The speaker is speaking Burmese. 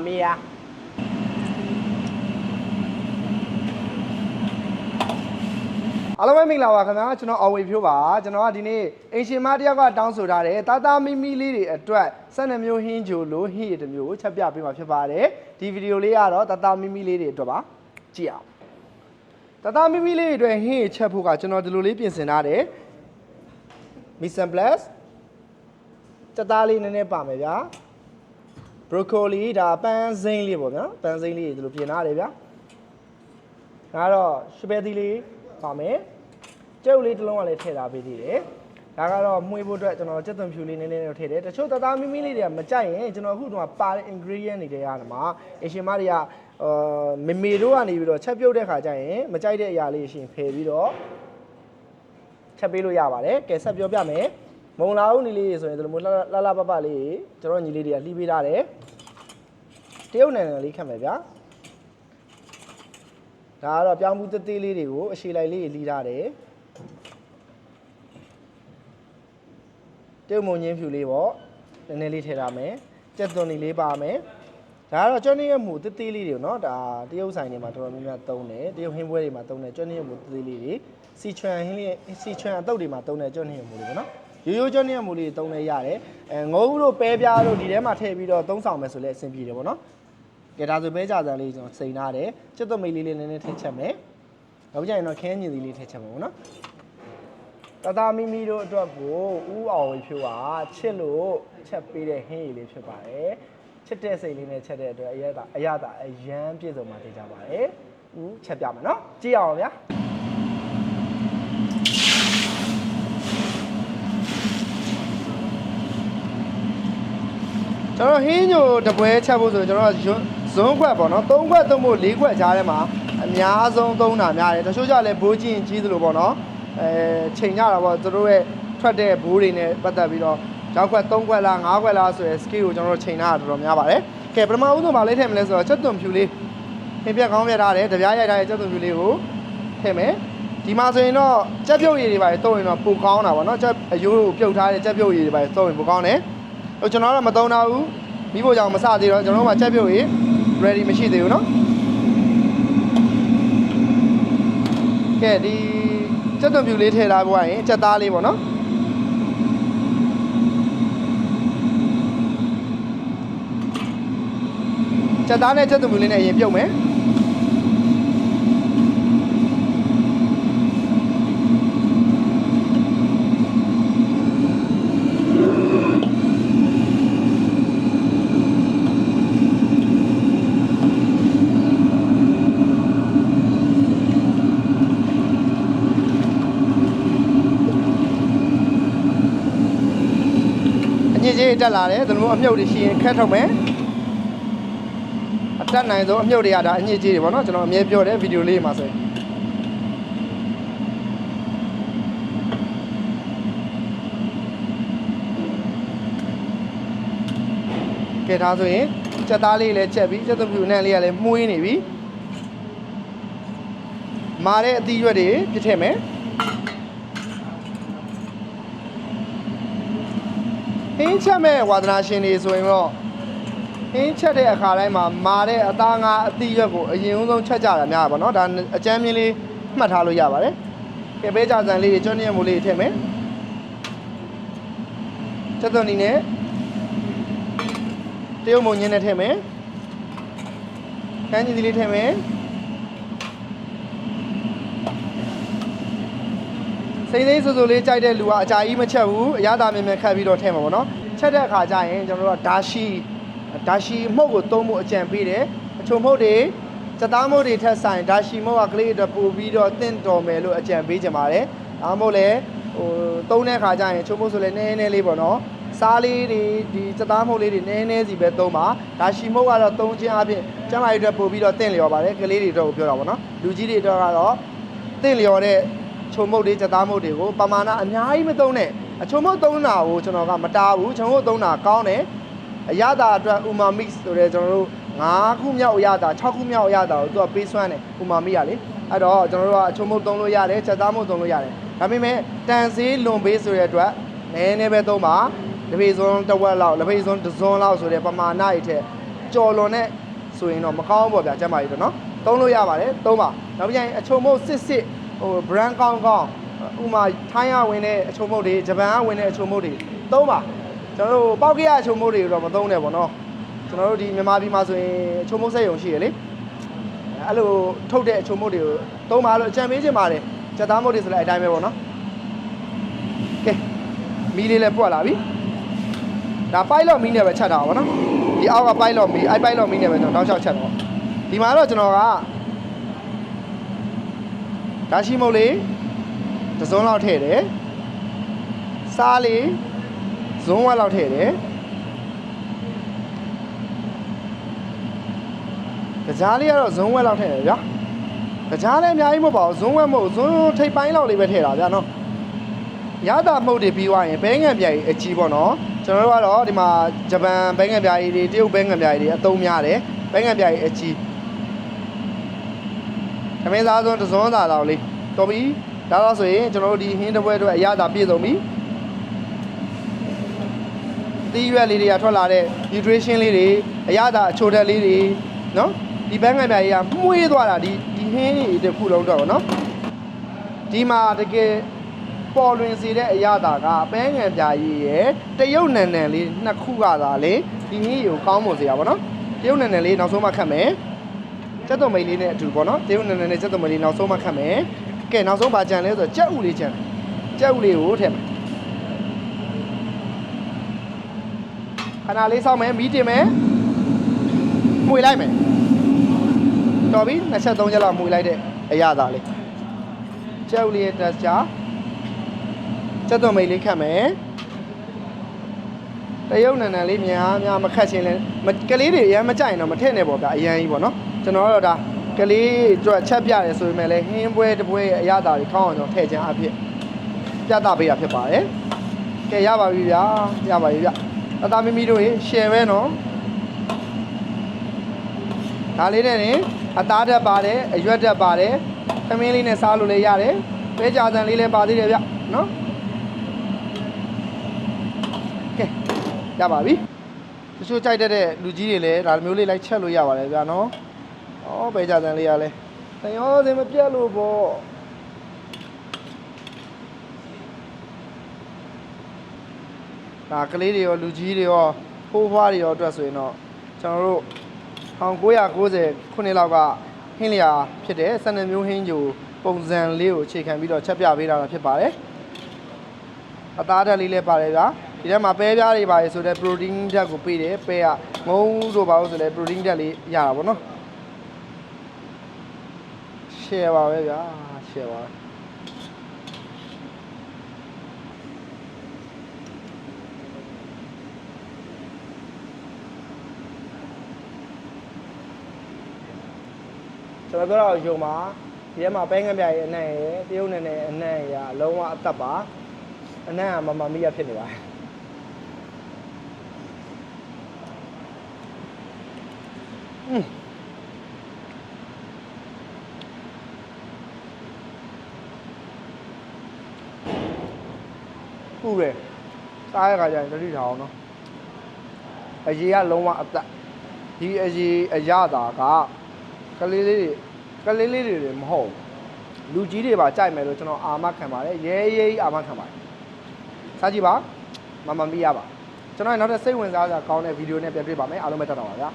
mia အားလုံးပဲမင်္ဂလာပါခင်ဗျာကျွန်တော်အောင်ဝေဖြိုးပါကျွန်တော်ကဒီနေ့အင်ရှင်မတယောက်ကတောင်းဆိုထားတယ်တာတာမီမီလေးတွေအတွက်12မျိုးဟင်းဂျိုလိုဟင်းရည်တစ်မျိုးကိုချက်ပြပေးမှာဖြစ်ပါတယ်ဒီဗီဒီယိုလေးကတော့တာတာမီမီလေးတွေအတွက်ပါကြည့်အောင်တာတာမီမီလေးတွေအတွက်ဟင်းရည်ချက်ဖို့ကကျွန်တော်ဒီလိုလေးပြင်ဆင်ထားတယ်မီဆန်ပလက်စက်သားလေးနည်းနည်းပါမယ်ဗျာဘရိုကိုလီဒါပန်းစိမ်းလေးပေါ့ဗျာပန်းစိမ်းလေးဒီလိုပြင်ထားတယ်ဗျာဒါကတော့ရှပယ်သီးလေးပါမယ်ကျုပ်လေးတစ်လုံးကလည်းထည့်ထားပေးသေးတယ်ဒါကတော့မှုေးဖို့အတွက်ကျွန်တော်ကြက်သွန်ဖြူလေးနည်းနည်းတော့ထည့်တယ်တချို့တသားမီမီလေးတွေကမကြိုက်ရင်ကျွန်တော်အခုတော့ပါတဲ့ ingredient တွေရတယ်မှာအရှင်မတွေကမေမေတို့ကနေပြီးတော့ချက်ပြုတ်တဲ့ခါကျရင်မကြိုက်တဲ့အရာလေးရှင်ဖယ်ပြီးတော့ချက်ပေးလို့ရပါတယ်ကဲဆက်ပြောပြမယ်မုံလာဦးနီလေးဆိုရင်ဒီလိုမျိုးလှလှပပလေးကျွန်တော်ညီလေးတွေကလှီးပေးထားတယ်တရုတ်နိုင်ငံလေးခတ်မယ်ဗျာဒါကတော့ပြောင်းမှုသေးသေးလေးတွေကိုအရှည်လိုက်လေးလှီးထားတယ်တရုတ်မုံချင်းဖြူလေးပေါ့နည်းနည်းလေးထည့်ထားမယ်ကြက်သွန်လေးပါမယ်ဒါကတော့ကျွန်းနေရမှုသေးသေးလေးတွေเนาะဒါတရုတ်ဆိုင်တွေမှာတော်တော်များများသုံးတယ်တရုတ်ဟင်းပွဲတွေမှာသုံးတယ်ကျွန်းနေရမှုသေးသေးလေးတွေစီချွန်ဟင်းလေးစီချွန်အတုပ်တွေမှာသုံးတယ်ကျွန်းနေရမှုလေးပေါ့เนาะရိုးရိုးကျွန်းနေရမှုလေးသုံးလဲရတယ်ငုံတို့ပဲပြားတို့ဒီထဲမှာထည့်ပြီးတော့သုံးဆောင်မယ်ဆိုလဲအဆင်ပြေတယ်ပေါ့เนาะကဲဒါဆိုပဲကြာစံလေးကျွန်တော်စိန်ထားတယ်ကျွတ်သွမိတ်လေးနည်းနည်းထည့်ချက်မယ်နောက်ကြရင်တော့ခင်းညင်သီးလေးထည့်ချက်မှာပေါ့နော်တသားမီမီတို့အတွက်ကိုဥအောင်ဝေဖြိုးပါချစ်လို့ချက်ပေးတဲ့ဟင်းရည်လေးဖြစ်ပါတယ်ချစ်တဲ့စိတ်လေးနဲ့ချက်တဲ့အတွက်အရသာအရန်ပြည့်စုံမှသိကြပါတယ်ဥချက်ပြမယ်နော်ကြည့်အောင်ဗျာကျွန်တော်ဟင်းညိုတပွဲချက်ဖို့ဆိုကျွန်တော်ဇွန်းခွက်ပေါ့နော်3ခွက်သုံးဖို့4ခွက်ကြားထဲမှာအများဆုံးသုံးတာများတယ်တချို့ကြလည်းဘိုးကြီးကြီးသလိုပေါ့နော်ချိန်ကြတာပေါ့သူတို့ရဲ့ထွက်တဲ့ဘိုးတွေနဲ့ပတ်သက်ပြီးတော့ရောက်ခွက်3ခွက်လား5ခွက်လားဆိုရယ် skill ကိုကျွန်တော်တို့ချိန်တာတော်တော်များပါတယ်ကဲပထမဦးဆုံးဗာလေးထည့်မလဲဆိုတော့ချက်သွန်ဖြူလေးဟင်းပြက်ကောင်းပြက်ထားတယ်တပြားရိုက်ထားတဲ့ချက်သွန်ဖြူလေးကိုထည့်မယ်ဒီမှာဆိုရင်တော့ချက်ပြုတ်ရည်တွေပါသုံးရင်တော့ပိုကောင်းတာပေါ့နော်ချက်အယိုးကိုပြုတ်ထားတဲ့ချက်ပြုတ်ရည်တွေပါသုံးရင်ပိုကောင်းတယ်ကျွန်တော်တော့မသုံးတော့ဘူးမိဖို့ကြောင့်မစသေးတော့ကျွန်တော်တို့ကချက်ပြုတ်ရည် ready မရှိသေးဘူးเนาะကဲဒီချက်သွန်ဖြူလေးထည့်ထားပွားရင်ချက်သားလေးပေါ့နော်ချက်သားနဲ့ချက်သွန်ဖြူလေးနဲ့အရင်ပြုတ်မယ်ညစ်ကြေးတက်လာတယ်ဒီလိုအမြုပ်တွေရှိရင်ခက်ထုတ်မယ်အတက်နိုင်ဆုံးအမြုပ်တွေကဒါအညစ်ကြေးတွေပေါ့နော်ကျွန်တော်အမြဲပြောတယ်ဗီဒီယိုလေးမှာဆိုရင်ကဲဒါဆိုရင်စက်သားလေးလည်းချက်ပြီးစက်သွန်ဖြူနဲ့လေးကလည်းမှုေးနေပြီမာတဲ့အသီးရွက်တွေပြစ်ထည့်မယ်ဟင်းချက်မဲ့ဝါသနာရှင်တွေဆိုရင်တော့ဟင်းချက်တဲ့အခါတိုင်းမှာမာတဲ့အသားငါအသီးရွက်ကိုအရင်ဆုံးချက်ကြတာများပါတော့ဒါအကျမ်းမြင်းလေးမှတ်ထားလို့ရပါတယ်ကဲပဲကြစံလေးကျွန်းနေမှုလေးထည့်မယ်ချက်သွန်နီနဲ့တရုတ်မုံညင်းနဲ့ထည့်မယ်ခန်းကြီးသီးလေးထည့်မယ်စိမ့်စိမ့်ဆူဆူလေးကြိုက်တဲ့လူကအကြာကြီးမချက်ဘူးအရသာမြင်မြန်ခတ်ပြီးတော့ထည့်မှာပေါ့နော်ချက်တဲ့အခါကျရင်ကျွန်တော်တို့ကဒါရှိမှုတ်ကိုသုံးဖို့အကြံပေးတယ်အချုံမှုတ်တွေစက်သားမှုတ်တွေထက်ဆိုင်ဒါရှိမှုတ်ကကလေးတွေပို့ပြီးတော့တင့်တော်မယ်လို့အကြံပေးကြပါတယ်ဒါမှမဟုတ်လေသုံးတဲ့အခါကျရင်ချုံမှုတ်ဆိုလဲနည်းနည်းလေးပေါ့နော်စားလေးတွေဒီစက်သားမှုတ်လေးတွေနည်းနည်းစီပဲသုံးပါဒါရှိမှုတ်ကတော့သုံးခြင်းအပြင်ကျန်းမာရေးအတွက်ပို့ပြီးတော့တင့်လျော်ပါတယ်ကလေးတွေအတွက်ကိုပြောတာပေါ့နော်လူကြီးတွေအတွက်ကတော့တင့်လျော်တဲ့ချုံမုတ်တွေစက်သားမုတ်တွေကိုပမာဏအများကြီးမသုံးနဲ့အချုံမုတ်သုံးတာကိုကျွန်တော်ကမတားဘူးချုံမုတ်သုံးတာကောင်းတယ်အရသာအတွက်ဥမာမိဆိုတဲ့ကျွန်တော်တို့5ခုမြောက်အရသာ6ခုမြောက်အရသာကိုသူကပေးစွမ်းတယ်ဥမာမိရလေအဲ့တော့ကျွန်တော်တို့ကအချုံမုတ်သုံးလို့ရတယ်စက်သားမုတ်သုံးလို့ရတယ်ဒါပေမဲ့တန်ဆေးလွန်ပေးဆိုတဲ့အတွက်နည်းနည်းပဲသုံးပါ လက်ဖေးစွန်းတစ်ဝက်လောက်လက်ဖေးစွန်းတစ်စွန်းလောက်ဆိုတဲ့ပမာဏတွေထက် ကြော်လွန်နဲ့ဆိုရင်တော့မကောင်းဘူးပေါ့ဗျာကျမကြီးတော့နော်သုံးလို့ရပါတယ်သုံးပါနောက်ပြန်အချုံမုတ်စစ်ဟို brand ကောင်းဥမာထိုင်းရဝင်တဲ့အချုံမုတ်တွေဂျပန်ကဝင်တဲ့အချုံမုတ်တွေသုံးပါကျွန်တော်တို့ပေါက်ကြရအချုံမုတ်တွေတော့မသုံးနဲ့ပေါ့နော်ကျွန်တော်တို့ဒီမြန်မာပြည်မှာဆိုရင်အချုံမုတ်စက်ရုံရှိရလေအဲ့လိုထုတ်တဲ့အချုံမုတ်တွေကိုသုံးပါလို့အကြံပေးချင်ပါတယ်စက်သားမုတ်တွေဆိုလည်းအတိုင်းပဲပေါ့နော်ကဲမီးလေးလည်းပွက်လာပြီဒါပိုက်လော့မီးနဲ့ပဲချက်ထားပါဘောနော်ဒီအောက်ကပိုက်လော့မီးပိုက်လော့မီးနဲ့ပဲကျွန်တော်တောက်လျှောက်ချက်တော့ဒီမှာတော့ကျွန်တော်ကဒါရှိမုတ်လေးတစ်စုံလောက်ထည့်တယ်စားလေးဇွန်းဝက်လောက်ထည့်တယ်ကြားလေးကတော့ဇွန်းဝက်လောက်ထည့်တယ်ဗျာကြားလည်းအများကြီးမဟုတ်ပါဘူးဇွန်းဝက်မဟုတ်ဇွန်းထိပ်ပိုင်းလောက်လေးပဲထည့်တာဗျာနော်ရတာမှုတ်တွေပြီးသွားရင်ဘဲငံပြားကြီးအကြီးပေါ့နော်ကျွန်တော်တို့ကတော့ဒီမှာဂျပန်ဘဲငံပြားကြီးတွေတရုတ်ဘဲငံပြားကြီးတွေအသုံးများတယ်ဘဲငံပြားကြီးအကြီးသမင်းစားစွန်းတစ်စွန်းစာလောက်လေးတော်ပြီဒါတော့ဆိုရင်ကျွန်တော်တို့ဒီဟင်းတပွဲအတွက်အရသာပြည့်စုံပြီတီးရွက်လေးတွေကထွက်လာတဲ့ nutrition လေးတွေအရသာအချိုတက်လေးတွေနော်ဒီဘဲငံပြားကြီးကမှုေးသွားတာဒီဟင်းတွေတစ်ခုလုံးတော့နော်ဒီမှာတကယ်ပေါ်လွင်စေတဲ့အရာတာကပဲငံပြာကြီးရဲ့တရုတ်နန်နန်လေးနှစ်ခုကသာလေဒီနည်းကိုကောင်းမွန်စေရပါတော့တရုတ်နန်နန်လေးနောက်ဆုံးမှခတ်မယ်စက်သွမိတ်လေးနဲ့အတူပေါ့နော်တရုတ်နန်နန်နဲ့စက်သွမိတ်လေးနောက်ဆုံးမှခတ်မယ်ကဲနောက်ဆုံးပါကြံလဲဆိုတော့ကြက်ဥလေးကြံကြက်ဥလေးကိုထည့်မယ်ခဏလေးစောင့်မယ်မီးတင်မယ်မှုေလိုက်မယ်တော်ပြီ2ချက်3ချက်လောက်မှုေလိုက်တဲ့အရာတာလေးကြက်ဥလေးရဲ့တက်ချာစက်သွမိတ်လေးခတ်မယ်တရုတ်နန်နန်လေးများမခတ်ချင်းလဲကလေးတွေအရင်မကြိုက်တော့မထည့်နဲ့ပေါ့ဗျာအရင်ကြီးပေါ့နော်ကျွန်တော်တို့ဒါကလေးအတွက်ချက်ပြတယ်ဆိုပေမဲ့လည်းဟင်းပွဲတပွဲရဲ့အရသာတွေကောင်းအောင်ကျွန်တော်ထည့်ခြင်းအဖြစ်ပြသပေးတာဖြစ်ပါတယ်ကဲရပါပြီဗျာရပါပြီဗျအသားမီမီတို့ရေ share ပဲနော်ဒါလေးနဲ့အသားတက်ပါတယ်အရွက်တက်ပါတယ်သမင်းလေးနဲ့စားလို့လည်းရတယ်ပဲကြာစံလေးလည်းပါသေးတယ်ဗျနော်ကဲရပါပြီတချို့ကြိုက်တဲ့လူကြီးတွေလည်းဒါမျိုးလေးလိုက်ချက်လို့ရပါတယ်ဗျာနော်ဩပဲကြစံလေးရလဲတရောစင်မပြတ်လို့ပေါ့ဒါကလေးတွေရောလူကြီးတွေရောဖိုးဖွားတွေရောအတွက်ဆိုရင်တော့ကျွန်တော်တို့1990ခုနှစ်လောက်ကဟင်းလျာဖြစ်တဲ့12မျိုးဟင်းကြိုပုံစံလေးကိုအခြေခံပြီးတော့ချက်ပြပေးတာဖြစ်ပါတယ်အသားဓာတ်လေးလည်းပါတယ်ဗျာဒီထဲမှာပဲပြားတွေပါတယ်ဆိုတော့ protein ဓာတ်ကိုပေးတယ်ပဲကငုံတို့ပါလို့ဆိုလဲ protein ဓာတ်လေးရတာပေါ့နော် share ပါပဲဗျာ share ပါကျွန်တော်တို့ရုံမှာဒီထဲမှာပဲငှက်ပြရဲ့အနံ့ရယ်တရုတ်နယ်နဲ့အနံ့ရလုံးဝအသက်ပါအနံ့ကမမီးရဖြစ်နေပါတယ်ပူတယ်စားရခါကျရင်တတိထားအောင်နော်အရေးကလုံးဝအသက်ဒီအရေးအရသာကကလေးလေးတွေမဟုတ်လူကြီးတွေပါကြိုက်မယ်လို့ကျွန်တော်အာမခံပါတယ်ရဲအာမခံပါတယ်စားကြည့်ပါမမမီးရပါကျွန်တော်နောက်ထပ်စိတ်ဝင်စားစရာကောင်းတဲ့ဗီဒီယိုနဲ့ပြန်တွေ့ပါမယ်အားလုံးပဲတက်တော့ပါဗျာ